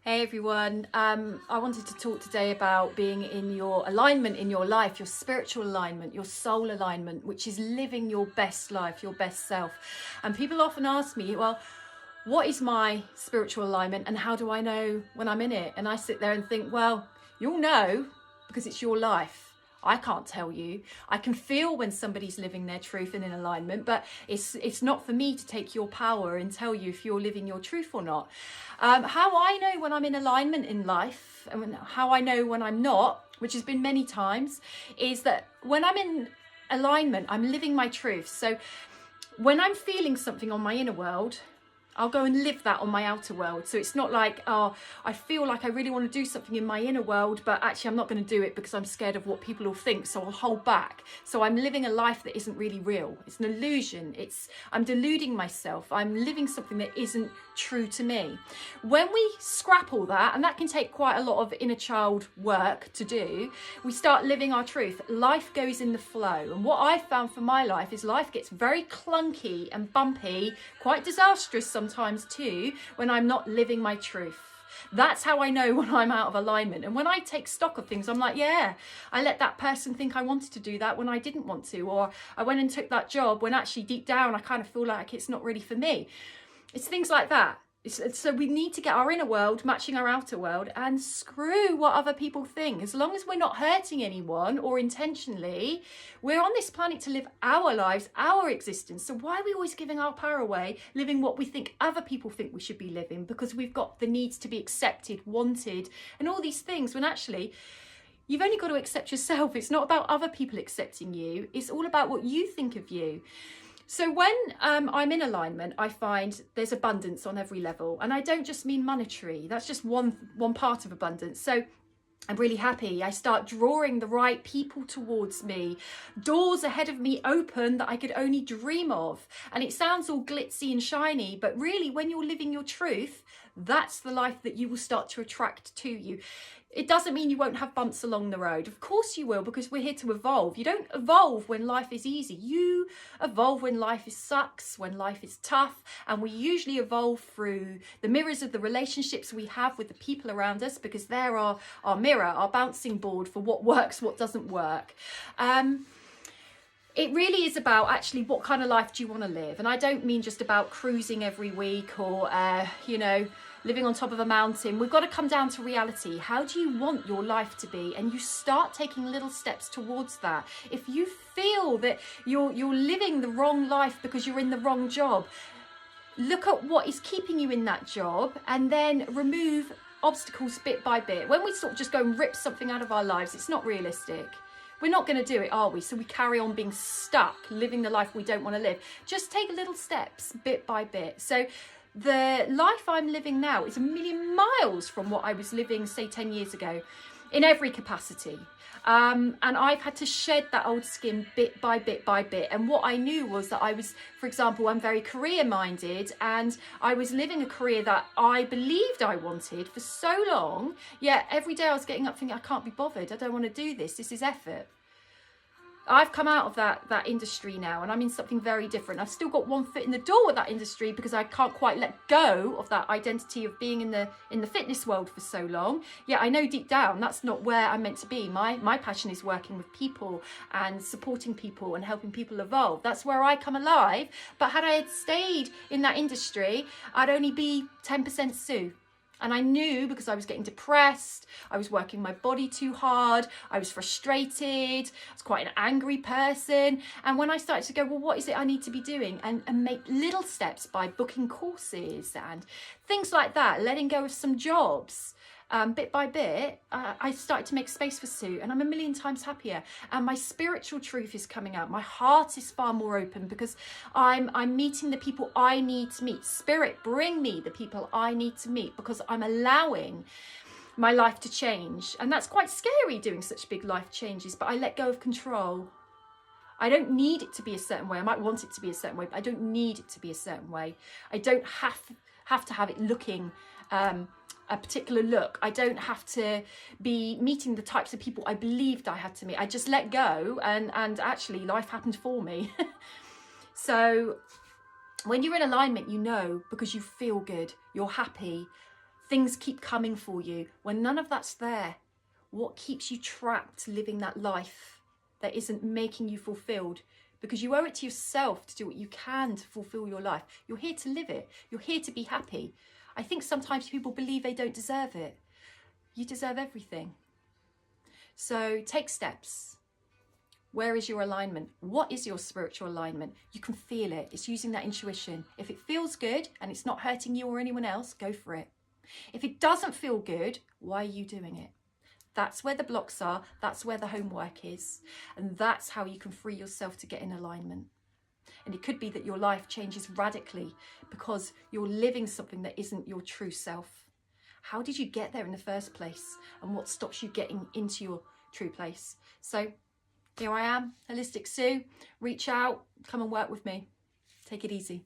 Hey everyone, I wanted to talk today about being in your alignment in your life, your spiritual alignment, your soul alignment, which is living your best life, your best self. And people often ask me, well, what is my spiritual alignment and how do I know when I'm in it? And I sit there and think, well, you'll know because it's your life. I can't tell you. I can feel when somebody's living their truth and in alignment, but it's not for me to take your power and tell you if you're living your truth or not. How I know when I'm in alignment in life and how I know when I'm not, which has been many times, is that when I'm in alignment, I'm living my truth. So when I'm feeling something on my inner world, I'll go and live that on my outer world. So it's not like, oh, I feel like I really want to do something in my inner world, but actually I'm not going to do it because I'm scared of what people will think. So I'll hold back. So I'm living a life that isn't really real. It's an illusion. I'm deluding myself. I'm living something that isn't true to me. When we scrap all that, and that can take quite a lot of inner child work to do, we start living our truth. Life goes in the flow. And what I've found for my life is life gets very clunky and bumpy, quite disastrous sometimes too, when I'm not living my truth. That's how I know when I'm out of alignment. And when I take stock of things, I'm like, yeah, I let that person think I wanted to do that when I didn't want to, or I went and took that job when actually deep down I kind of feel like it's not really for me. It's things like that. So we need to get our inner world matching our outer world and screw what other people think. As long as we're not hurting anyone or intentionally, we're on this planet to live our lives, our existence. So why are we always giving our power away, living what we think other people think we should be living? Because we've got the needs to be accepted, wanted, and all these things, when actually you've only got to accept yourself. It's not about other people accepting you. It's all about what you think of you. So when I'm in alignment, I find there's abundance on every level. And I don't just mean monetary. That's just one part of abundance. So I'm really happy. I start drawing the right people towards me. Doors ahead of me open that I could only dream of. And it sounds all glitzy and shiny, but really when you're living your truth, that's the life that you will start to attract to you. It doesn't mean you won't have bumps along the road. Of course you will, because we're here to evolve. You don't evolve when life is easy. You evolve when life sucks, when life is tough. And we usually evolve through the mirrors of the relationships we have with the people around us, because they're our mirror, our bouncing board for what works, what doesn't work. It really is about actually what kind of life do you want to live? And I don't mean just about cruising every week or, living on top of a mountain. We've got to come down to reality. How do you want your life to be? And you start taking little steps towards that. If you feel that you're living the wrong life because you're in the wrong job, look at what is keeping you in that job and then remove obstacles bit by bit. When we sort of just go and rip something out of our lives, it's not realistic. We're not going to do it, are we? So we carry on being stuck, living the life we don't want to live. Just take little steps bit by bit. So the life I'm living now is a million miles from what I was living, say, 10 years ago, in every capacity. And I've had to shed that old skin bit by bit by bit. And what I knew was that I was, for example, I'm very career minded, and I was living a career that I believed I wanted for so long. Yet every day I was getting up thinking, I can't be bothered. I don't want to do this. This is effort. I've come out of that industry now, and I'm in something very different. I've still got one foot in the door with that industry because I can't quite let go of that identity of being in the fitness world for so long. Yeah, I know deep down that's not where I'm meant to be. My passion is working with people and supporting people and helping people evolve. That's where I come alive. But had I had stayed in that industry, I'd only be 10% Sue. And I knew, because I was getting depressed, I was working my body too hard, I was frustrated, I was quite an angry person. And when I started to go, well, what is it I need to be doing? And make little steps by booking courses and things like that, letting go of some jobs. Bit by bit, I started to make space for Sue, and I'm a million times happier. And my spiritual truth is coming out. My heart is far more open because I'm meeting the people I need to meet. Spirit, bring me the people I need to meet because I'm allowing my life to change. And that's quite scary, doing such big life changes, but I let go of control. I don't need it to be a certain way. I might want it to be a certain way, but I don't need it to be a certain way. I don't have to have it looking a particular look. I don't have to be meeting the types of people I believed I had to meet. I just let go, and actually life happened for me. So when you're in alignment, you know, because you feel good, you're happy, things keep coming for you. When none of that's there, what keeps you trapped living that life that isn't making you fulfilled? Because you owe it to yourself to do what you can to fulfill your life. You're here to live it. You're here to be happy. I think sometimes people believe they don't deserve it. You deserve everything. So take steps. Where is your alignment? What is your spiritual alignment? You can feel it. It's using that intuition. If it feels good and it's not hurting you or anyone else, go for it. If it doesn't feel good, why are you doing it? That's where the blocks are. That's where the homework is. And that's how you can free yourself to get in alignment. And it could be that your life changes radically because you're living something that isn't your true self. How did you get there in the first place? And what stops you getting into your true place? So here I am, Holistic Sue. Reach out, come and work with me. Take it easy.